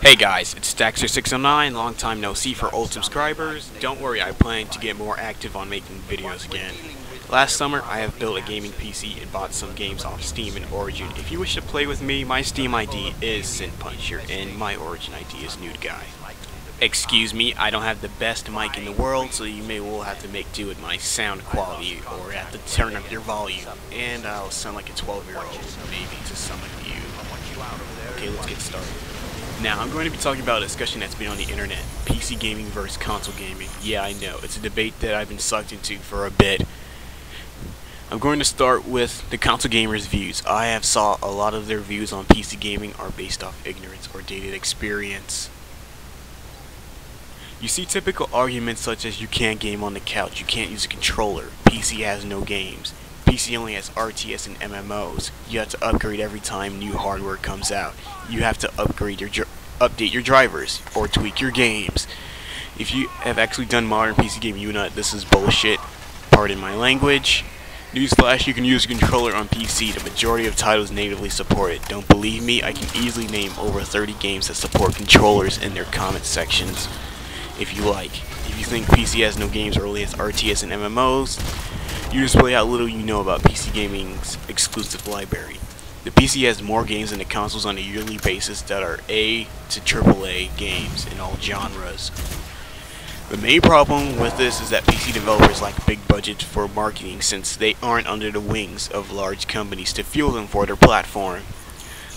Hey guys, it's Staxer609, long time no see for old subscribers. Don't worry, I plan to get more active on making videos again. Last summer, I have built a gaming PC and bought some games off Steam and Origin. If you wish to play with me, my Steam ID is SinPunisher and my Origin ID is NoodGuy. Excuse me, I don't have the best mic in the world, so you may well have to make do with my sound quality or have to turn up your volume. And I'll sound like a 12-year-old, maybe, to some of you. Okay, let's get started. Now, I'm going to be talking about a discussion that's been on the internet. PC gaming versus console gaming. Yeah, I know, it's a debate that I've been sucked into for a bit. I'm going to start with the console gamers' views. I have saw a lot of their views on PC gaming are based off ignorance or dated experience. You see typical arguments such as you can't game on the couch, you can't use a controller, PC has no games, PC only has RTS and MMOs, you have to upgrade every time new hardware comes out, you have to upgrade update your drivers, or tweak your games. If you have actually done modern PC gaming, you know this is bullshit, pardon my language. Newsflash, you can use a controller on PC, the majority of titles natively support it. Don't believe me? I can easily name over 30 games that support controllers in their comment sections. If you like. If you think PC has no games or only has RTS and MMOs, you display how little you know about PC gaming's exclusive library. The PC has more games than the consoles on a yearly basis that are A to AAA games in all genres. The main problem with this is that PC developers lack big budgets for marketing since they aren't under the wings of large companies to fuel them for their platform.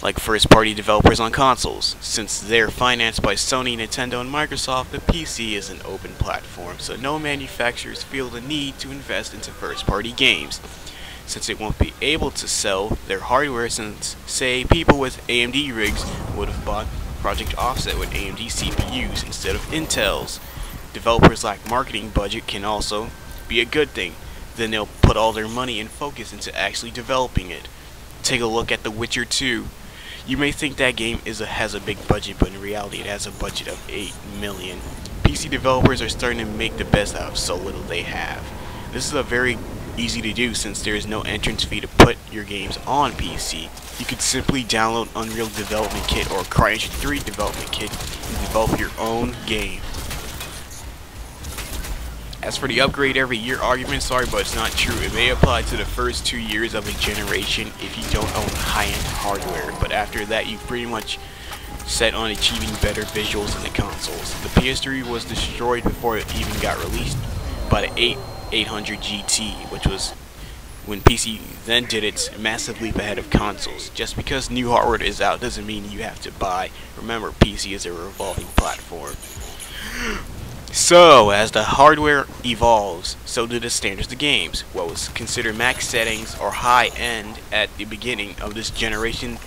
Like first-party developers on consoles. Since they're financed by Sony, Nintendo, and Microsoft, the PC is an open platform, so no manufacturers feel the need to invest into first-party games, since it won't be able to sell their hardware since, say, people with AMD rigs would have bought Project Offset with AMD CPUs instead of Intel's. Developers lack marketing budget can also be a good thing, then they'll put all their money and focus into actually developing it. Take a look at The Witcher 2. You may think that game has a big budget, but in reality it has a budget of $8 million. PC developers are starting to make the best out of so little they have. This is a very easy to do since there is no entrance fee to put your games on PC. You could simply download Unreal Development Kit or CryEngine 3 Development Kit and develop your own game. As for the upgrade every year argument, sorry, but it's not true. It may apply to the first 2 years of a generation if you don't own high-end hardware, but after that you've pretty much set on achieving better visuals in the consoles. The PS3 was destroyed before it even got released by the 800 GT, which was when PC then did its massive leap ahead of consoles. Just because new hardware is out doesn't mean you have to buy. Remember, PC is a revolving platform. So, as the hardware evolves, so do the standards of games. What was considered max settings or high-end at the beginning of this generation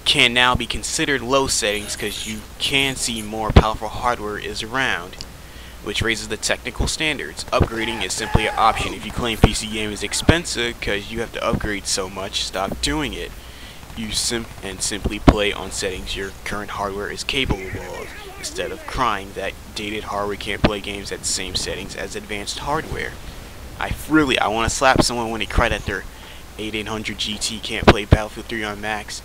can now be considered low settings because you can see more powerful hardware is around, which raises the technical standards. Upgrading is simply an option. If you claim PC game is expensive because you have to upgrade so much, stop doing it. You simply play on settings your current hardware is capable of, instead of crying that dated hardware can't play games at the same settings as advanced hardware. I want to slap someone when they cry that their 8800 GT can't play Battlefield 3 on Max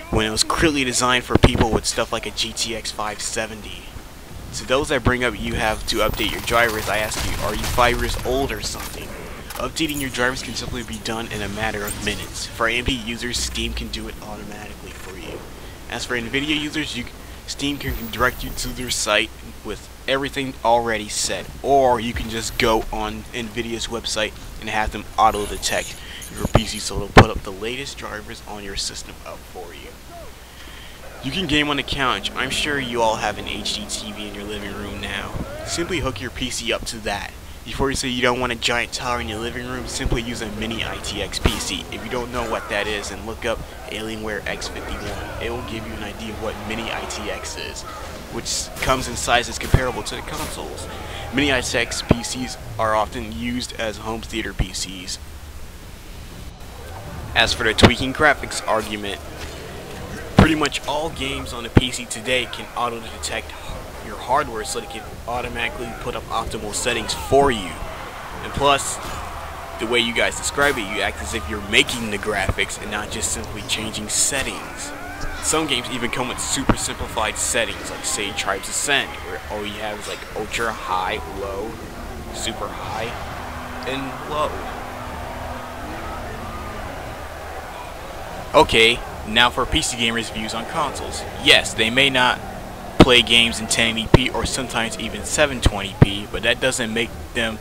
when it was clearly designed for people with stuff like a GTX 570. To those that bring up you have to update your drivers, I ask you, are you 5 years old or something? Updating your drivers can simply be done in a matter of minutes. For AMD users, Steam can do it automatically for you. As for NVIDIA users, Steam can direct you to their site with everything already set, or you can just go on NVIDIA's website and have them auto-detect your PC so they'll put up the latest drivers on your system up for you. You can game on the couch. I'm sure you all have an HD TV in your living room now. Simply hook your PC up to that. Before you say you don't want a giant tower in your living room, simply use a mini ITX PC. If you don't know what that is, then look up Alienware X51. It will give you an idea of what mini ITX is, which comes in sizes comparable to the consoles. Mini ITX PCs are often used as home theater PCs. As for the tweaking graphics argument, pretty much all games on the PC today can auto-detect your hardware so they can automatically put up optimal settings for you. And plus, the way you guys describe it, you act as if you're making the graphics and not just simply changing settings. Some games even come with super simplified settings, like say Tribes Ascend, where all you have is like ultra high, low, super high, and low. Okay, now for PC gamers' views on consoles. Yes, they may not play games in 1080p or sometimes even 720p, but that doesn't make them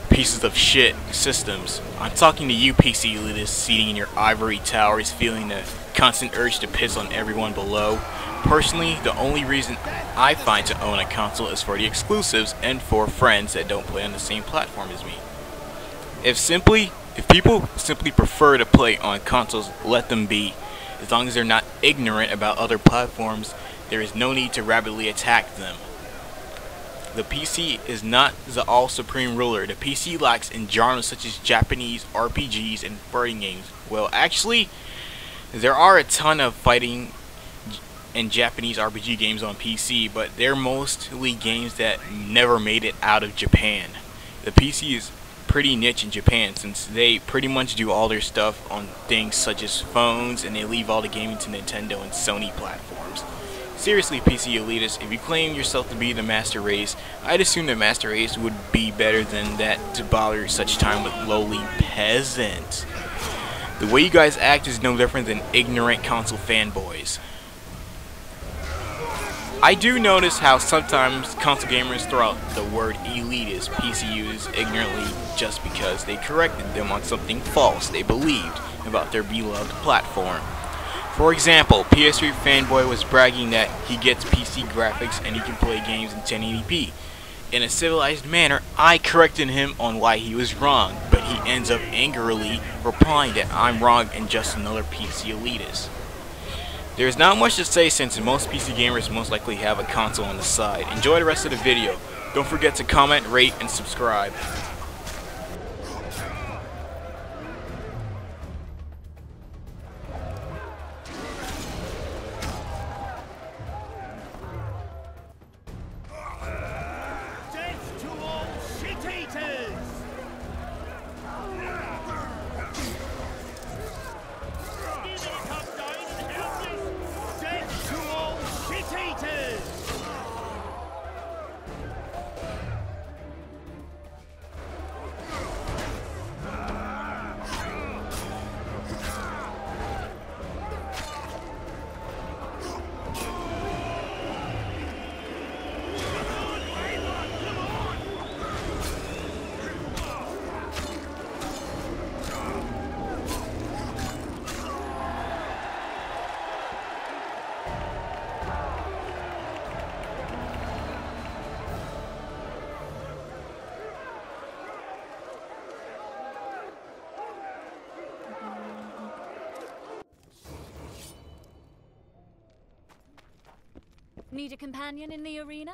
pieces of shit systems. I'm talking to you PC elitists seating in your ivory towers, feeling the constant urge to piss on everyone below. Personally, the only reason I find to own a console is for the exclusives and for friends that don't play on the same platform as me. If people simply prefer to play on consoles, let them be. As long as they're not ignorant about other platforms, there is no need to rapidly attack them. The PC is not the all-supreme ruler. The PC lacks in genres such as Japanese RPGs and fighting games. Well, actually, there are a ton of fighting and Japanese RPG games on PC, but they're mostly games that never made it out of Japan. The PC is pretty niche in Japan since they pretty much do all their stuff on things such as phones, and they leave all the gaming to Nintendo and Sony platforms. Seriously, PC elitists, if you claim yourself to be the master race, I'd assume the master race would be better than that to bother such time with lowly peasants. The way you guys act is no different than ignorant console fanboys. I do notice how sometimes console gamers throw out the word elitist PC users ignorantly just because they corrected them on something false they believed about their beloved platform. For example, PS3 fanboy was bragging that he gets PC graphics and he can play games in 1080p. In a civilized manner, I corrected him on why he was wrong, but he ends up angrily replying that I'm wrong and just another PC elitist. There's not much to say since most PC gamers most likely have a console on the side. Enjoy the rest of the video. Don't forget to comment, rate, and subscribe. Need a companion in the arena?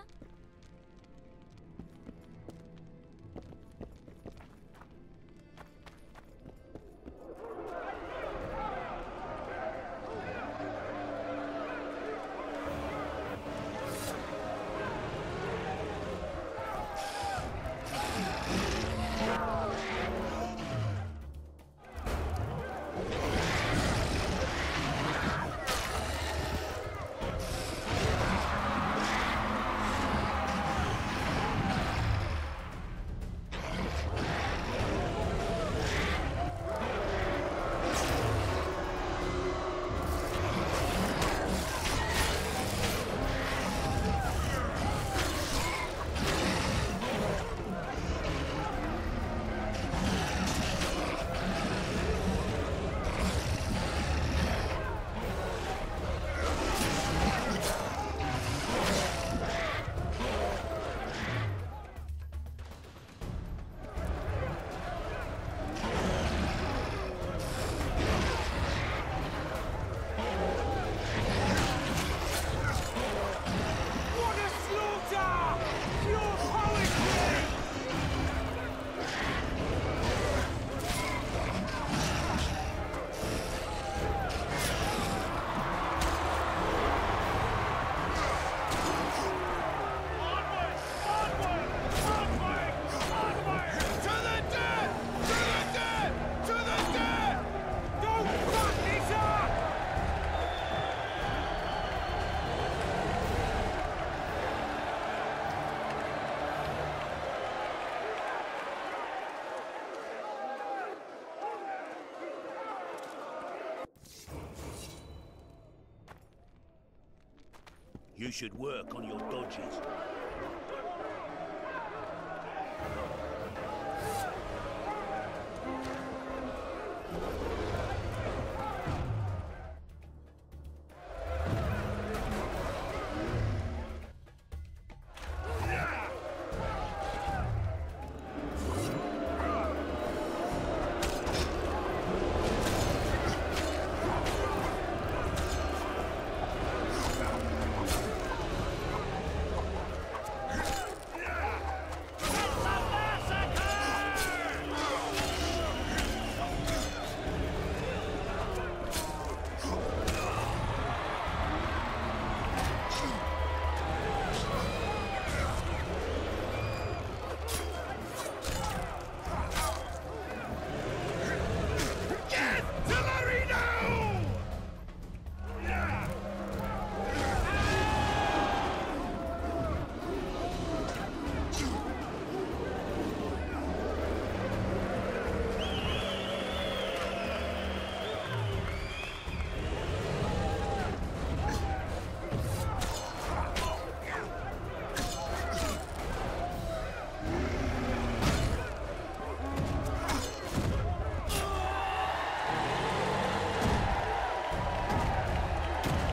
You should work on your dodges.